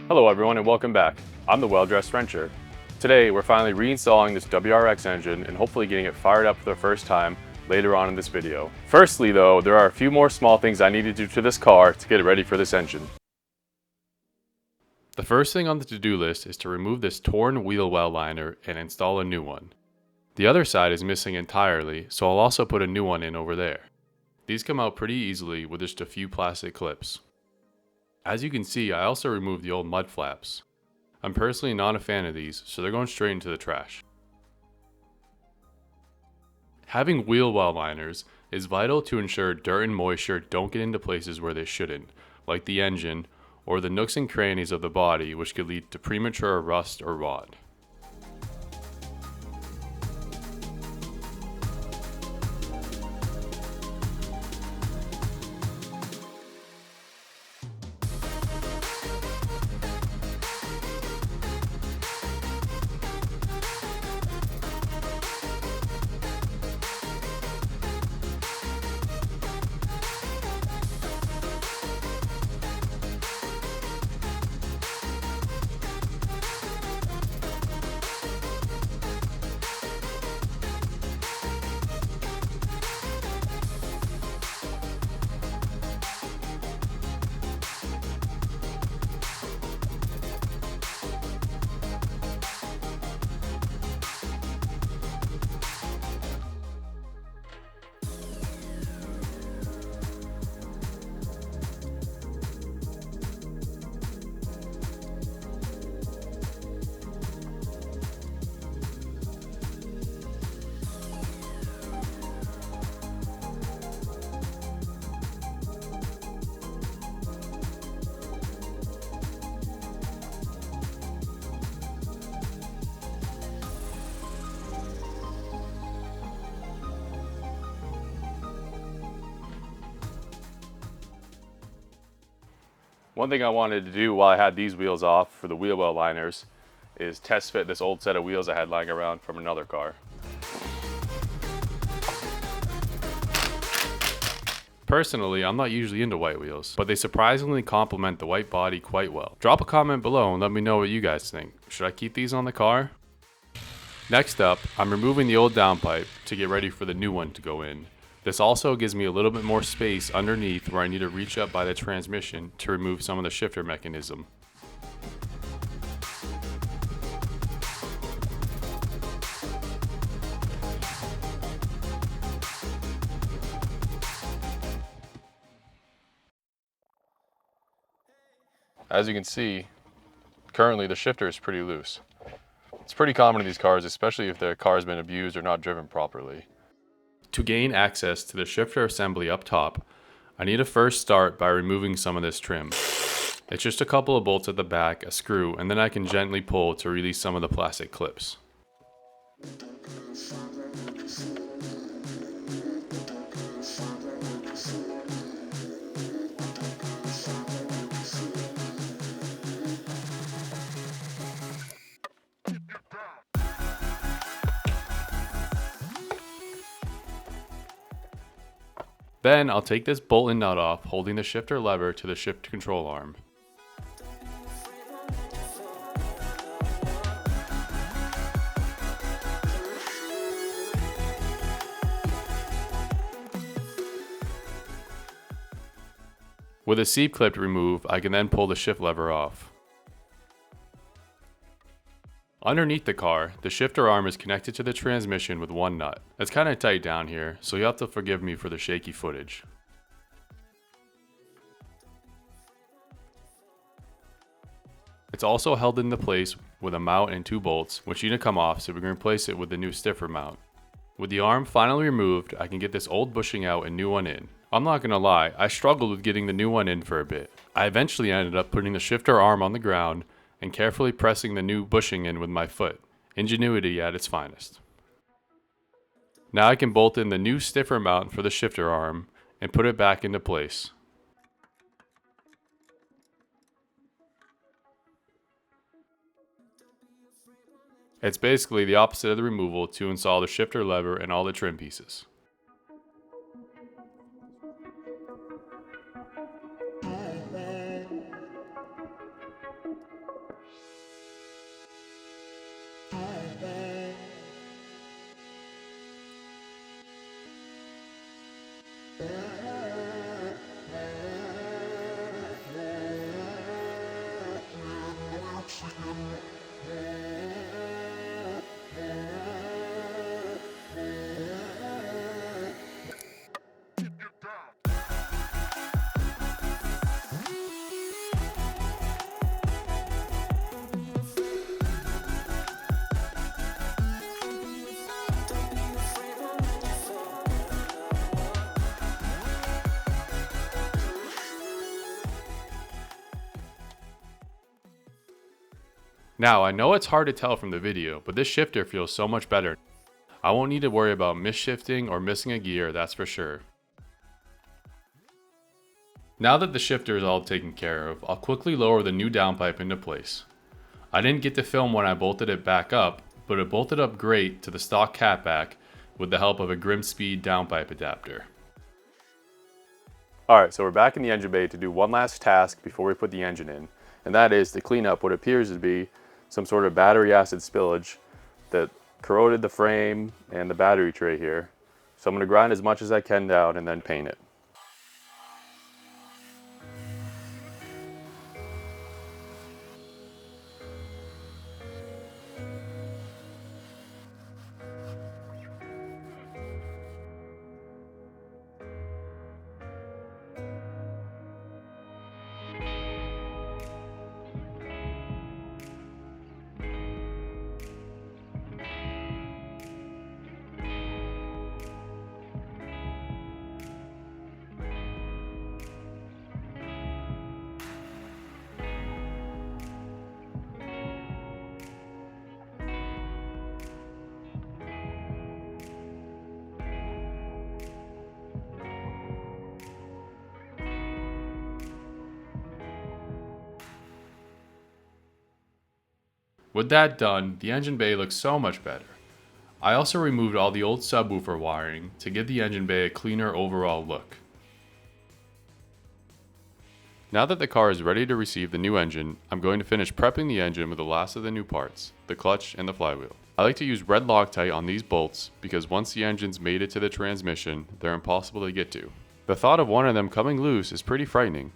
Hello everyone and welcome back. I'm the well-dressed wrencher. Today we're finally reinstalling this WRX engine and hopefully getting it fired up for the first time later on in this video. Firstly though, there are a few more small things I need to do to this car to get it ready for this engine. The first thing on the to-do list is to remove this torn wheel well liner and install a new one. The other side is missing entirely, so I'll also put a new one in over there. These come out pretty easily with just a few plastic clips. As you can see, I also removed the old mud flaps. I'm personally not a fan of these, so they're going straight into the trash. Having wheel well liners is vital to ensure dirt and moisture don't get into places where they shouldn't, like the engine or the nooks and crannies of the body, which could lead to premature rust or rot. One thing I wanted to do while I had these wheels off for the wheel well liners is test fit this old set of wheels I had lying around from another car. Personally, I'm not usually into white wheels, but they surprisingly complement the white body quite well. Drop a comment below and let me know what you guys think. Should I keep these on the car? Next up, I'm removing the old downpipe to get ready for the new one to go in. This also gives me a little bit more space underneath where I need to reach up by the transmission to remove some of the shifter mechanism. As you can see, currently the shifter is pretty loose. It's pretty common in these cars, especially if the car has been abused or not driven properly. To gain access to the shifter assembly up top, I need to first start by removing some of this trim. It's just a couple of bolts at the back, a screw, and then I can gently pull to release some of the plastic clips. Then I'll take this bolt and nut off, holding the shifter lever to the shift control arm. With a seat clip to remove, I can then pull the shift lever off. Underneath the car, the shifter arm is connected to the transmission with one nut. It's kind of tight down here, so you'll have to forgive me for the shaky footage. It's also held into place with a mount and two bolts, which need to come off so we can replace it with the new stiffer mount. With the arm finally removed, I can get this old bushing out and new one in. I'm not gonna lie, I struggled with getting the new one in for a bit. I eventually ended up putting the shifter arm on the ground and carefully pressing the new bushing in with my foot. Ingenuity at its finest. Now I can bolt in the new stiffer mount for the shifter arm and put it back into place. It's basically the opposite of the removal to install the shifter lever and all the trim pieces. Now, I know it's hard to tell from the video, but this shifter feels so much better. I won't need to worry about misshifting or missing a gear, that's for sure. Now that the shifter is all taken care of, I'll quickly lower the new downpipe into place. I didn't get to film when I bolted it back up, but it bolted up great to the stock catback with the help of a Grimspeed downpipe adapter. Alright, so we're back in the engine bay to do one last task before we put the engine in, and that is to clean up what appears to be some sort of battery acid spillage that corroded the frame and the battery tray here. So I'm going to grind as much as I can down and then paint it. With that done, the engine bay looks so much better. I also removed all the old subwoofer wiring to give the engine bay a cleaner overall look. Now that the car is ready to receive the new engine, I'm going to finish prepping the engine with the last of the new parts, the clutch and the flywheel. I like to use red Loctite on these bolts because once the engine's made it to the transmission, they're impossible to get to. The thought of one of them coming loose is pretty frightening.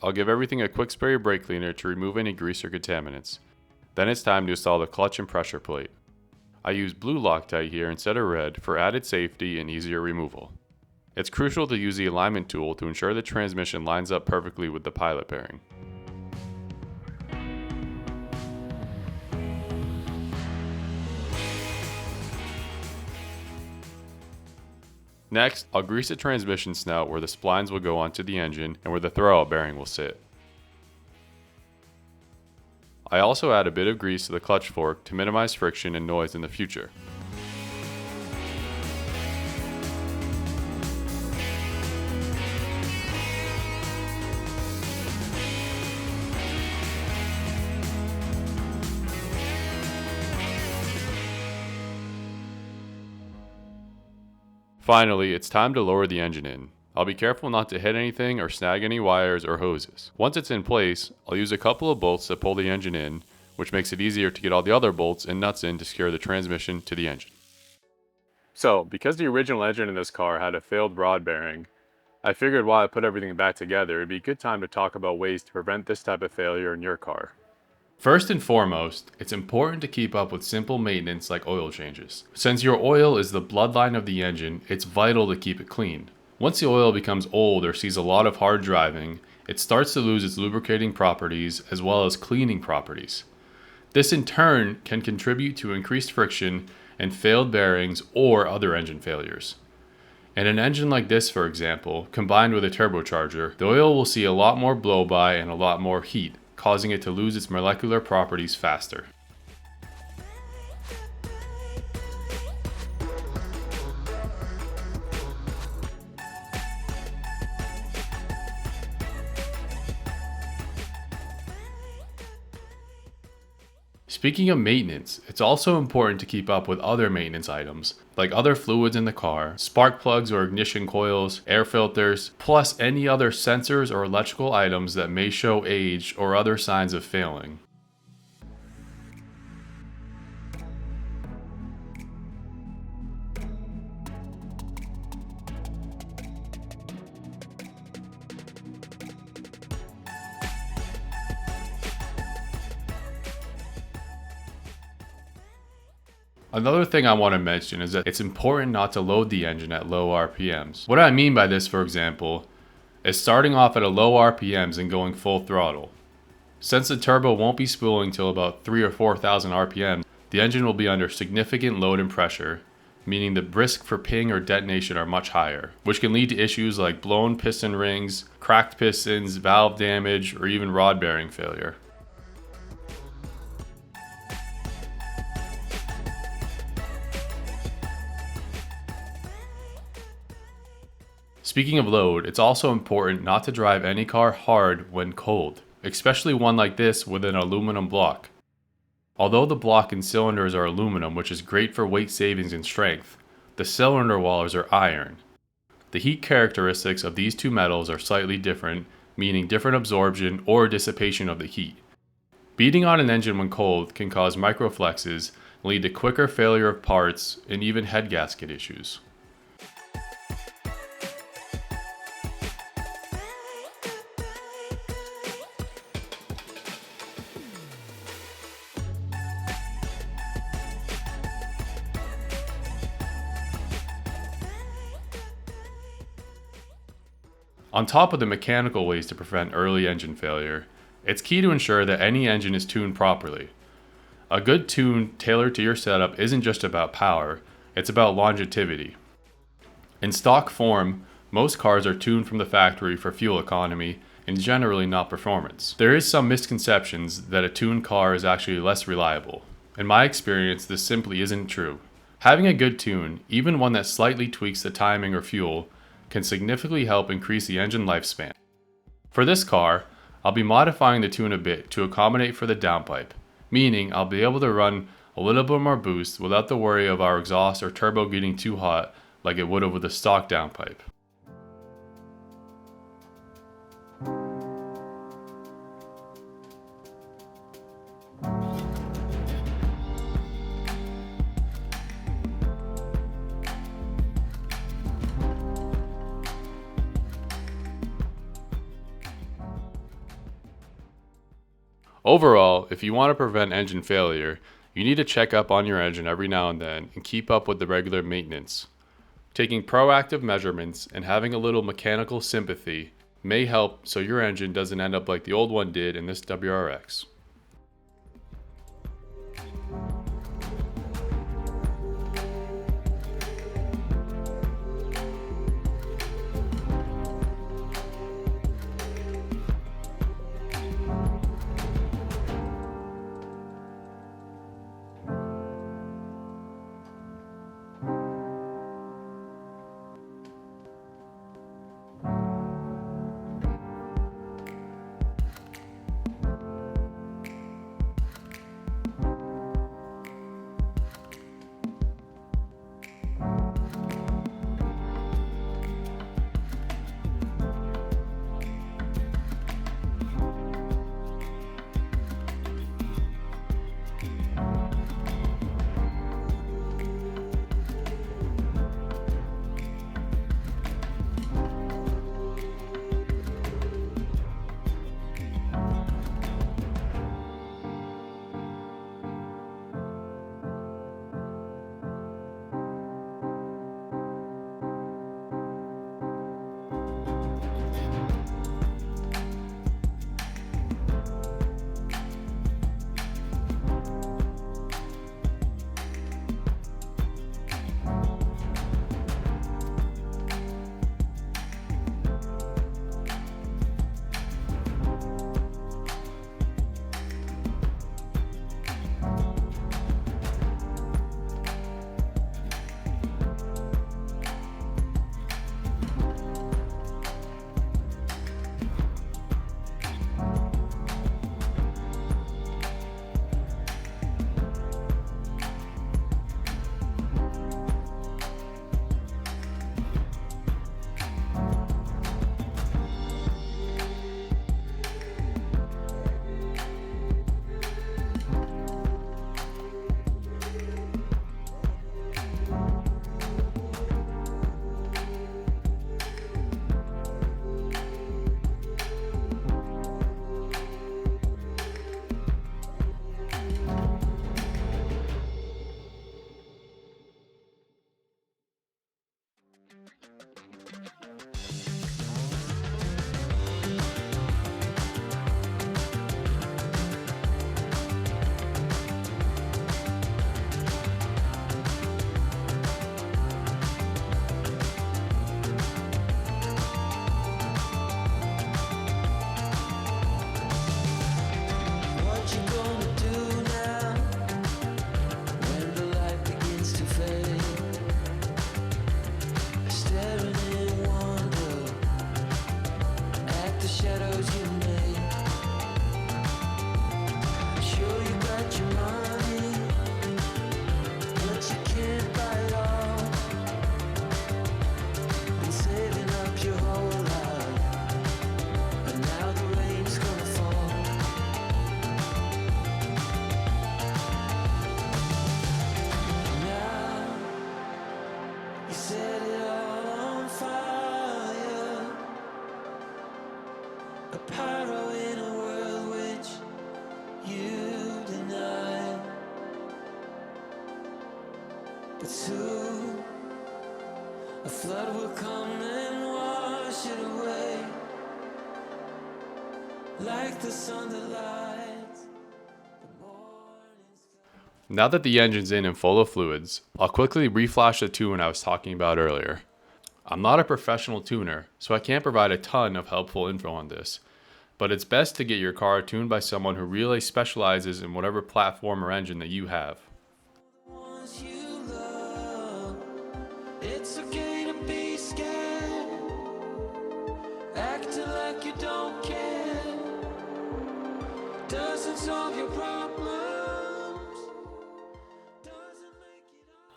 I'll give everything a quick spray of brake cleaner to remove any grease or contaminants. Then it's time to install the clutch and pressure plate. I use blue Loctite here instead of red for added safety and easier removal. It's crucial to use the alignment tool to ensure the transmission lines up perfectly with the pilot bearing. Next, I'll grease the transmission snout where the splines will go onto the engine and where the throwout bearing will sit. I also add a bit of grease to the clutch fork to minimize friction and noise in the future. Finally, it's time to lower the engine in. I'll be careful not to hit anything or snag any wires or hoses. Once it's in place, I'll use a couple of bolts to pull the engine in, which makes it easier to get all the other bolts and nuts in to secure the transmission to the engine. So, because the original engine in this car had a failed rod bearing, I figured while I put everything back together, it'd be a good time to talk about ways to prevent this type of failure in your car. First and foremost, it's important to keep up with simple maintenance like oil changes. Since your oil is the bloodline of the engine, it's vital to keep it clean. Once the oil becomes old or sees a lot of hard driving, it starts to lose its lubricating properties as well as cleaning properties. This in turn can contribute to increased friction and failed bearings or other engine failures. In an engine like this, for example, combined with a turbocharger, the oil will see a lot more blow-by and a lot more heat, causing it to lose its molecular properties faster. Speaking of maintenance, it's also important to keep up with other maintenance items, like other fluids in the car, spark plugs or ignition coils, air filters, plus any other sensors or electrical items that may show age or other signs of failing. Another thing I want to mention is that it's important not to load the engine at low RPMs. What I mean by this, for example, is starting off at a low RPMs and going full throttle. Since the turbo won't be spooling till about 3 or 4,000 RPM, the engine will be under significant load and pressure, meaning the risk for ping or detonation are much higher, which can lead to issues like blown piston rings, cracked pistons, valve damage, or even rod bearing failure. Speaking of load, it's also important not to drive any car hard when cold, especially one like this with an aluminum block. Although the block and cylinders are aluminum, which is great for weight savings and strength, the cylinder wallers are iron. The heat characteristics of these two metals are slightly different, meaning different absorption or dissipation of the heat. Beating on an engine when cold can cause microflexes, lead to quicker failure of parts, and even head gasket issues. On top of the mechanical ways to prevent early engine failure, it's key to ensure that any engine is tuned properly. A good tune tailored to your setup isn't just about power, it's about longevity. In stock form, most cars are tuned from the factory for fuel economy and generally not performance. There is some misconceptions that a tuned car is actually less reliable. In my experience, this simply isn't true. Having a good tune, even one that slightly tweaks the timing or fuel, can significantly help increase the engine lifespan. For this car, I'll be modifying the tune a bit to accommodate for the downpipe, meaning I'll be able to run a little bit more boost without the worry of our exhaust or turbo getting too hot like it would have with a stock downpipe. Overall, if you want to prevent engine failure, you need to check up on your engine every now and then and keep up with the regular maintenance. Taking proactive measurements and having a little mechanical sympathy may help so your engine doesn't end up like the old one did in this WRX. a power in a world which you deny. But soon a flood will come and wash it away, like the sun that lights the morning sky. Now that the engine's in and full of fluids, I'll quickly reflash the tune I was talking about earlier. I'm not a professional tuner, so I can't provide a ton of helpful info on this, but it's best to get your car tuned by someone who really specializes in whatever platform or engine that you have. Once you love, it's okay to be scared, acting like you don't care, doesn't solve your problems, doesn't make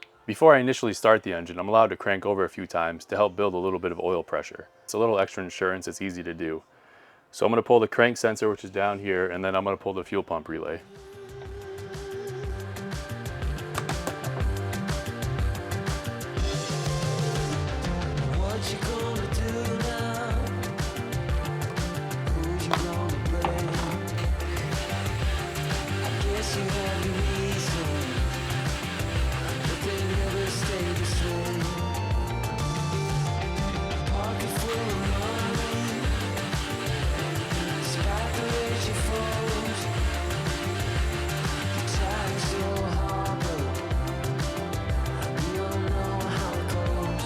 it up. Before I initially start the engine, I'm allowed to crank over a few times to help build a little bit of oil pressure. It's a little extra insurance, it's easy to do. So I'm going to pull the crank sensor, which is down here, and then I'm going to pull the fuel pump relay. What you gonna do now? Who you gonna blame? I guess you have your reasons, but they never stay the same. Pocket full of money, despite the way she falls. You're trying so hard, but you don't know how it goes.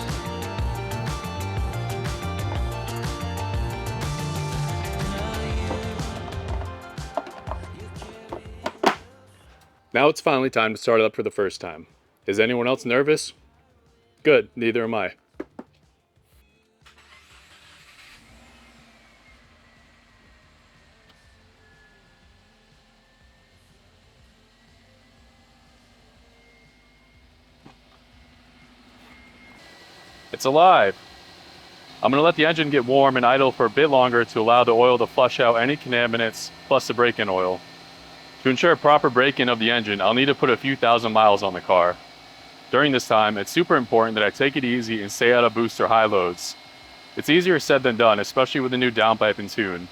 Now it's finally time to start it up for the first time. Is anyone else nervous? Good, neither am I. It's alive. I'm going to let the engine get warm and idle for a bit longer to allow the oil to flush out any contaminants plus the break-in oil. To ensure proper break-in of the engine, I'll need to put a few thousand miles on the car. During this time, it's super important that I take it easy and stay out of booster high loads. It's easier said than done, especially with the new downpipe and tune.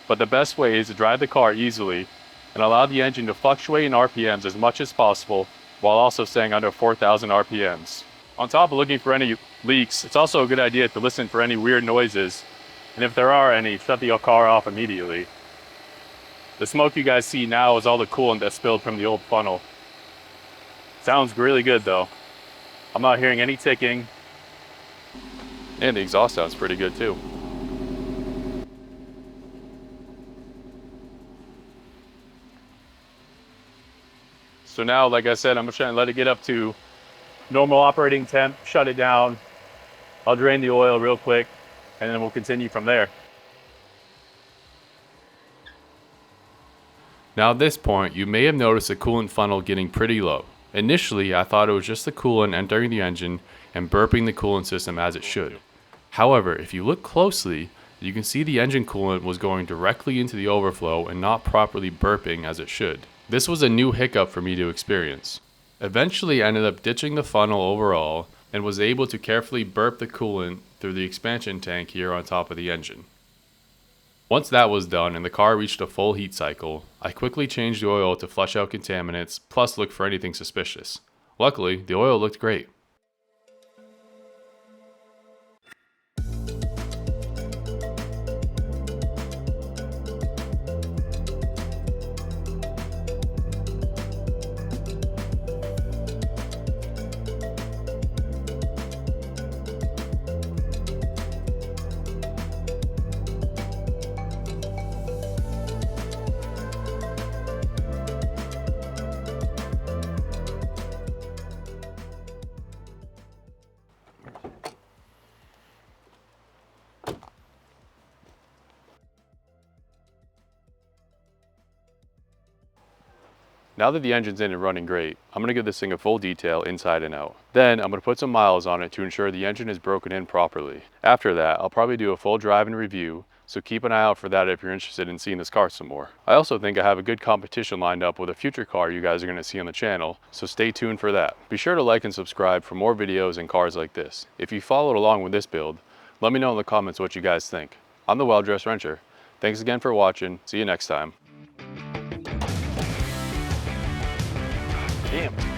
But the best way is to drive the car easily and allow the engine to fluctuate in RPMs as much as possible while also staying under 4,000 RPMs. On top of looking for any leaks, it's also a good idea to listen for any weird noises, and if there are any, shut the car off immediately. The smoke you guys see now is all the coolant that spilled from the old funnel. Sounds really good though. I'm not hearing any ticking, and the exhaust sounds pretty good too. So now, like I said, I'm just trying to let it get up to normal operating temp, shut it down. I'll drain the oil real quick, and then we'll continue from there. Now at this point, you may have noticed the coolant funnel getting pretty low. Initially, I thought it was just the coolant entering the engine and burping the coolant system as it should. However, if you look closely, you can see the engine coolant was going directly into the overflow and not properly burping as it should. This was a new hiccup for me to experience. Eventually, I ended up ditching the funnel overall and was able to carefully burp the coolant through the expansion tank here on top of the engine. Once that was done and the car reached a full heat cycle, I quickly changed the oil to flush out contaminants plus look for anything suspicious. Luckily, the oil looked great. Now that the engine's in and running great, I'm going to give this thing a full detail inside and out. Then I'm going to put some miles on it to ensure the engine is broken in properly. After that, I'll probably do a full drive and review, so keep an eye out for that if you're interested in seeing this car some more. I also think I have a good competition lined up with a future car you guys are going to see on the channel, so stay tuned for that. Be sure to like and subscribe for more videos and cars like this. If you followed along with this build, let me know in the comments what you guys think. I'm the Well Dressed Wrencher. Thanks again for watching. See you next time. Damn.